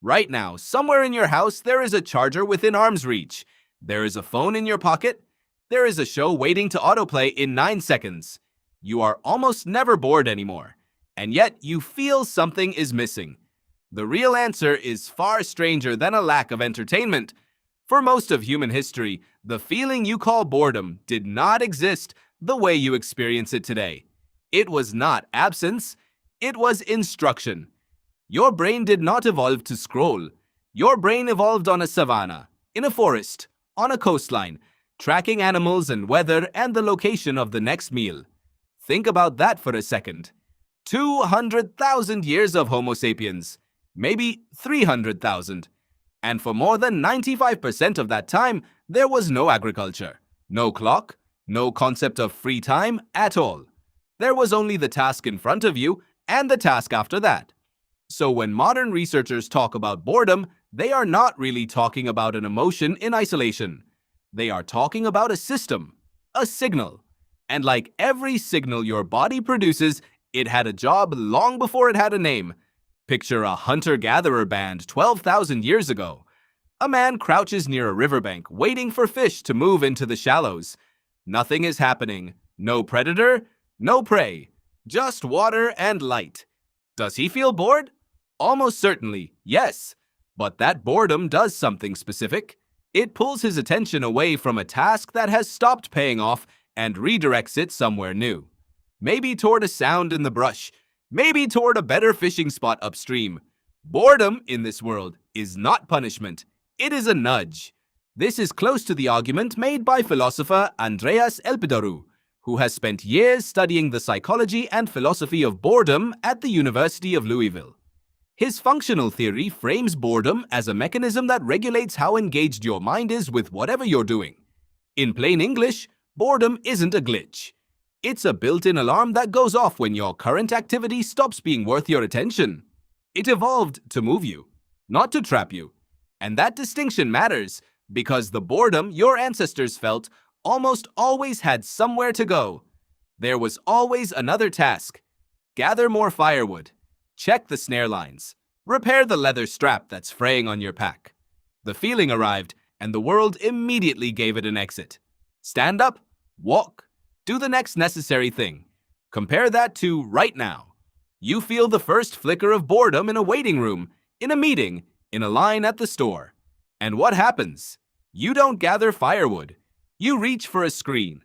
Right now, somewhere in your house, there is a charger within arm's reach. There is a phone in your pocket. There is a show waiting to autoplay in 9 seconds. You are almost never bored anymore. And yet, you feel something is missing. The real answer is far stranger than a lack of entertainment. For most of human history, the feeling you call boredom did not exist the way you experience it today. It was not absence, it was instruction. Your brain did not evolve to scroll. Your brain evolved on a savanna, in a forest, on a coastline, tracking animals and weather and the location of the next meal. Think about that for a second. 200,000 years of Homo sapiens, maybe 300,000. And for more than 95% of that time, there was no agriculture, no clock, no concept of free time at all. There was only the task in front of you and the task after that. So when modern researchers talk about boredom, they are not really talking about an emotion in isolation. They are talking about a system, a signal. And like every signal your body produces, it had a job long before it had a name. Picture a hunter-gatherer band 12,000 years ago. A man crouches near a riverbank, waiting for fish to move into the shallows. Nothing is happening. No predator, no prey. Just water and light. Does he feel bored? Almost certainly, yes. But that boredom does something specific. It pulls his attention away from a task that has stopped paying off and redirects it somewhere new. Maybe toward a sound in the brush. Maybe toward a better fishing spot upstream. Boredom in this world is not punishment. It is a nudge. This is close to the argument made by philosopher Andreas Elpidoru, who has spent years studying the psychology and philosophy of boredom at the University of Louisville. His functional theory frames boredom as a mechanism that regulates how engaged your mind is with whatever you're doing. In plain English, boredom isn't a glitch. It's a built-in alarm that goes off when your current activity stops being worth your attention. It evolved to move you, not to trap you. And that distinction matters because the boredom your ancestors felt almost always had somewhere to go. There was always another task. Gather more firewood. Check the snare lines. Repair the leather strap that's fraying on your pack. The feeling arrived, and the world immediately gave it an exit. Stand up, walk, do the next necessary thing. Compare that to right now. You feel the first flicker of boredom in a waiting room, in a meeting, in a line at the store. And what happens? You don't gather firewood. You reach for a screen.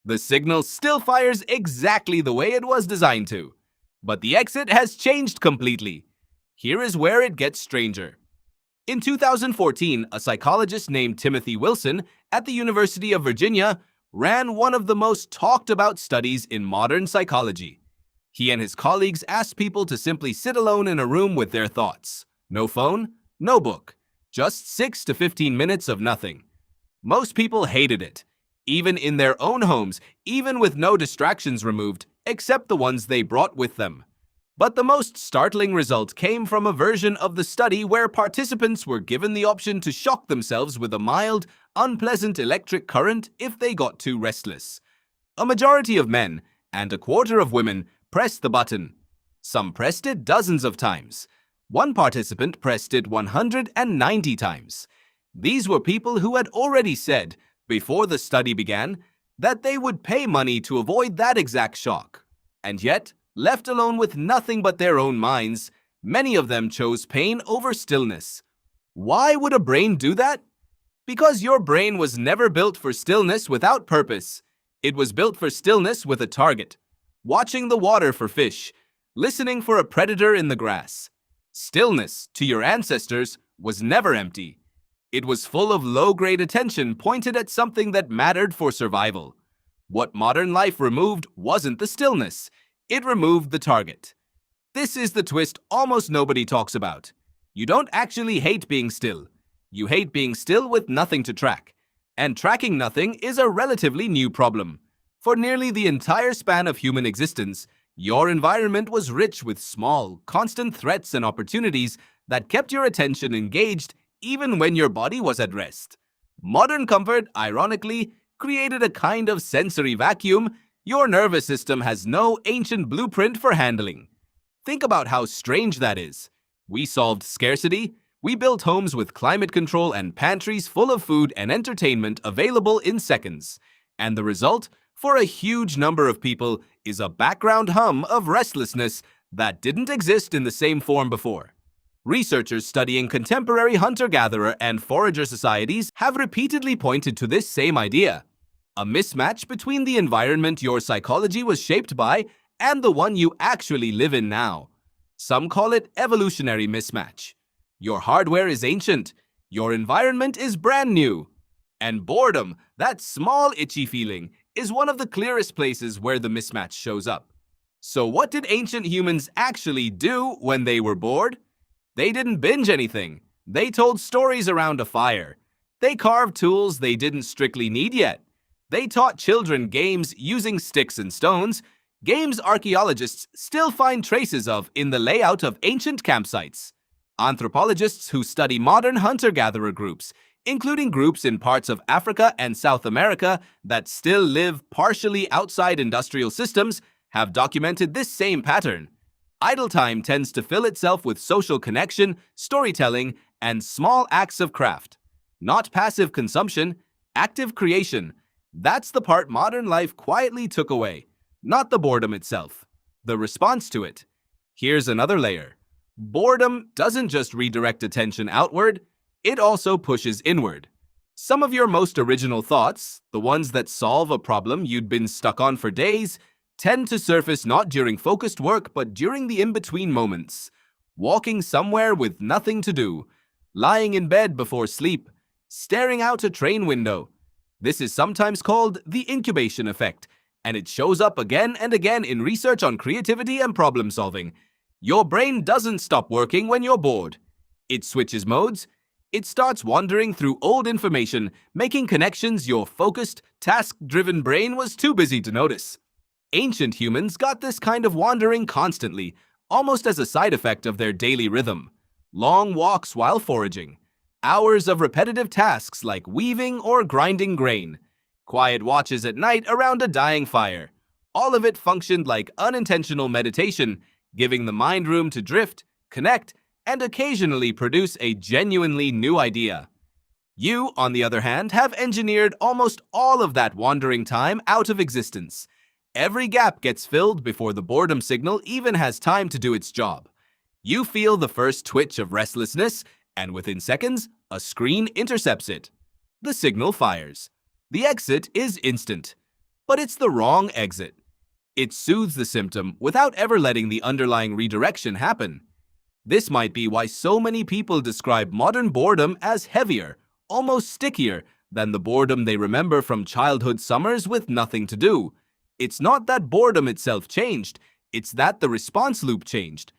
The signal still fires exactly the way it was designed to. But the exit has changed completely. Here is where it gets stranger. In 2014, a psychologist named Timothy Wilson at the University of Virginia ran one of the most talked about studies in modern psychology. He and his colleagues asked people to simply sit alone in a room with their thoughts. No phone, no book, just 6 to 15 minutes of nothing. Most people hated it, even in their own homes, even with no distractions removed, except the ones they brought with them. But the most startling result came from a version of the study where participants were given the option to shock themselves with a mild, unpleasant electric current if they got too restless. A majority of men and a quarter of women pressed the button. Some pressed it dozens of times. One participant pressed it 190 times. These were people who had already said, before the study began, that they would pay money to avoid that exact shock. And yet, left alone with nothing but their own minds, many of them chose pain over stillness. Why would a brain do that? Because your brain was never built for stillness without purpose. It was built for stillness with a target. Watching the water for fish, listening for a predator in the grass. Stillness, to your ancestors, was never empty. It was full of low-grade attention pointed at something that mattered for survival. What modern life removed wasn't the stillness. It removed the target. This is the twist almost nobody talks about. You don't actually hate being still. You hate being still with nothing to track. And tracking nothing is a relatively new problem. For nearly the entire span of human existence, your environment was rich with small, constant threats and opportunities that kept your attention engaged even when your body was at rest. Modern comfort, ironically, created a kind of sensory vacuum your nervous system has no ancient blueprint for handling. Think about how strange that is. We solved scarcity, We built homes with climate control and pantries full of food and entertainment available in seconds. And the result, for a huge number of people, is a background hum of restlessness that didn't exist in the same form before. Researchers studying contemporary hunter-gatherer and forager societies have repeatedly pointed to this same idea: a mismatch between the environment your psychology was shaped by and the one you actually live in now. Some call it evolutionary mismatch. Your hardware is ancient, your environment is brand new. And boredom, that small itchy feeling, is one of the clearest places where the mismatch shows up. So what did ancient humans actually do when they were bored? They didn't binge anything. They told stories around a fire. They carved tools they didn't strictly need yet. They taught children games using sticks and stones, games archaeologists still find traces of in the layout of ancient campsites. Anthropologists who study modern hunter-gatherer groups, including groups in parts of Africa and South America that still live partially outside industrial systems, have documented this same pattern. Idle time tends to fill itself with social connection, storytelling, and small acts of craft. Not passive consumption, active creation. That's the part modern life quietly took away, not the boredom itself, the response to it. Here's another layer. Boredom doesn't just redirect attention outward, it also pushes inward. Some of your most original thoughts, the ones that solve a problem you'd been stuck on for days, tend to surface not during focused work but during the in-between moments. Walking somewhere with nothing to do, lying in bed before sleep, staring out a train window. This is sometimes called the incubation effect, and it shows up again and again in research on creativity and problem solving. Your brain doesn't stop working when you're bored. It switches modes. It starts wandering through old information, making connections your focused, task-driven brain was too busy to notice. Ancient humans got this kind of wandering constantly, almost as a side effect of their daily rhythm. Long walks while foraging, hours of repetitive tasks like weaving or grinding grain, quiet watches at night around a dying fire. All of it functioned like unintentional meditation, giving the mind room to drift, connect, and occasionally produce a genuinely new idea. You, on the other hand, have engineered almost all of that wandering time out of existence. Every gap gets filled before the boredom signal even has time to do its job. You feel the first twitch of restlessness, and within seconds, a screen intercepts it. The signal fires. The exit is instant, but it's the wrong exit. It soothes the symptom without ever letting the underlying redirection happen. This might be why so many people describe modern boredom as heavier, almost stickier, than the boredom they remember from childhood summers with nothing to do. It's not that boredom itself changed, it's that the response loop changed.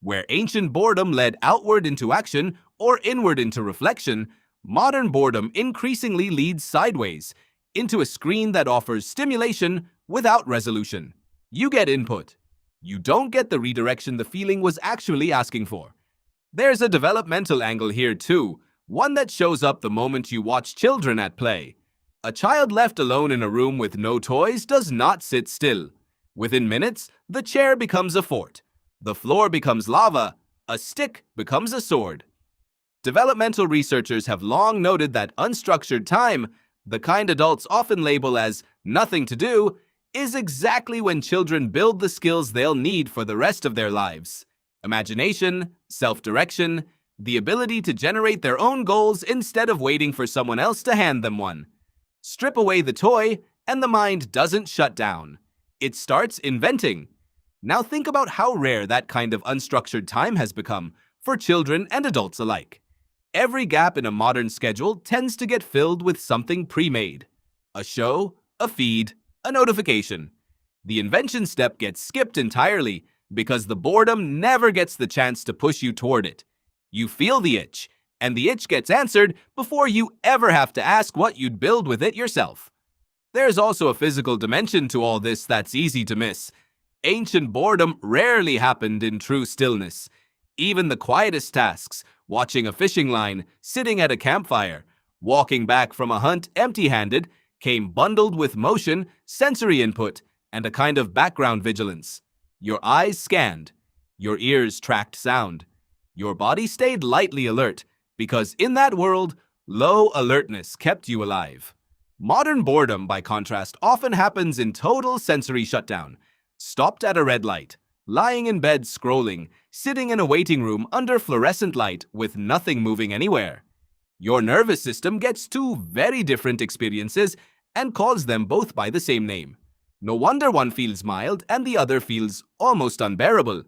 Where ancient boredom led outward into action or inward into reflection, modern boredom increasingly leads sideways, into a screen that offers stimulation without resolution. You get input. You don't get the redirection the feeling was actually asking for. There's a developmental angle here too, one that shows up the moment you watch children at play. A child left alone in a room with no toys does not sit still. Within minutes, the chair becomes a fort. The floor becomes lava. A stick becomes a sword. Developmental researchers have long noted that unstructured time, the kind adults often label as nothing to do, is exactly when children build the skills they'll need for the rest of their lives. Imagination, self-direction, the ability to generate their own goals instead of waiting for someone else to hand them one. Strip away the toy, and the mind doesn't shut down. It starts inventing. Now think about how rare that kind of unstructured time has become for children and adults alike. Every gap in a modern schedule tends to get filled with something pre-made. A show, a feed, a notification. The invention step gets skipped entirely because the boredom never gets the chance to push you toward it. You feel the itch, and the itch gets answered before you ever have to ask what you'd build with it yourself. There's also a physical dimension to all this that's easy to miss. Ancient boredom rarely happened in true stillness. Even the quietest tasks, watching a fishing line, sitting at a campfire, walking back from a hunt empty-handed, came bundled with motion, sensory input, and a kind of background vigilance. Your eyes scanned. Your ears tracked sound. Your body stayed lightly alert because in that world, low alertness kept you alive. Modern boredom, by contrast, often happens in total sensory shutdown. Stopped at a red light, lying in bed scrolling, sitting in a waiting room under fluorescent light with nothing moving anywhere. Your nervous system gets two very different experiences and calls them both by the same name. No wonder one feels mild and the other feels almost unbearable.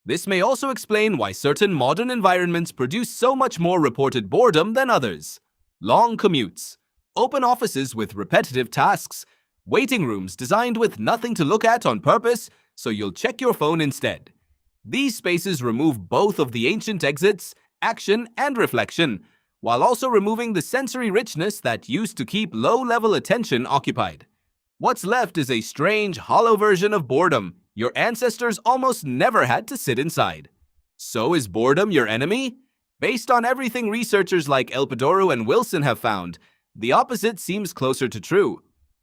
This may also explain why certain modern environments produce so much more reported boredom than others. Long commutes, open offices with repetitive tasks, waiting rooms designed with nothing to look at on purpose so you'll check your phone instead. These spaces remove both of the ancient exits, action and reflection, while also removing the sensory richness that used to keep low-level attention occupied. What's left is a strange, hollow version of boredom your ancestors almost never had to sit inside. So is boredom your enemy? Based on everything researchers like Elpidoro and Wilson have found, the opposite seems closer to true.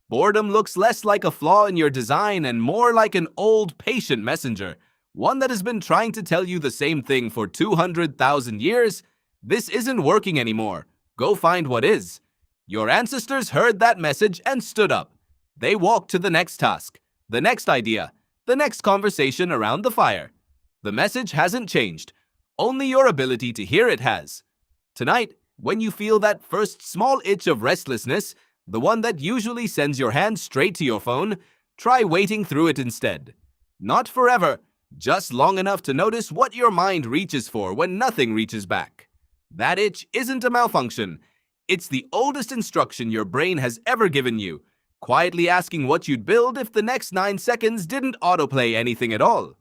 Boredom looks less like a flaw in your design and more like an old, patient messenger, one that has been trying to tell you the same thing for 200,000 years. This isn't working anymore. Go find what is. Your ancestors heard that message and stood up. They walked to the next task, the next idea, the next conversation around the fire. The message hasn't changed. Only your ability to hear it has. Tonight, when you feel that first small itch of restlessness, the one that usually sends your hand straight to your phone, try waiting through it instead. Not forever, just long enough to notice what your mind reaches for when nothing reaches back. That itch isn't a malfunction. It's the oldest instruction your brain has ever given you, quietly asking what you'd build if the next 9 seconds didn't autoplay anything at all.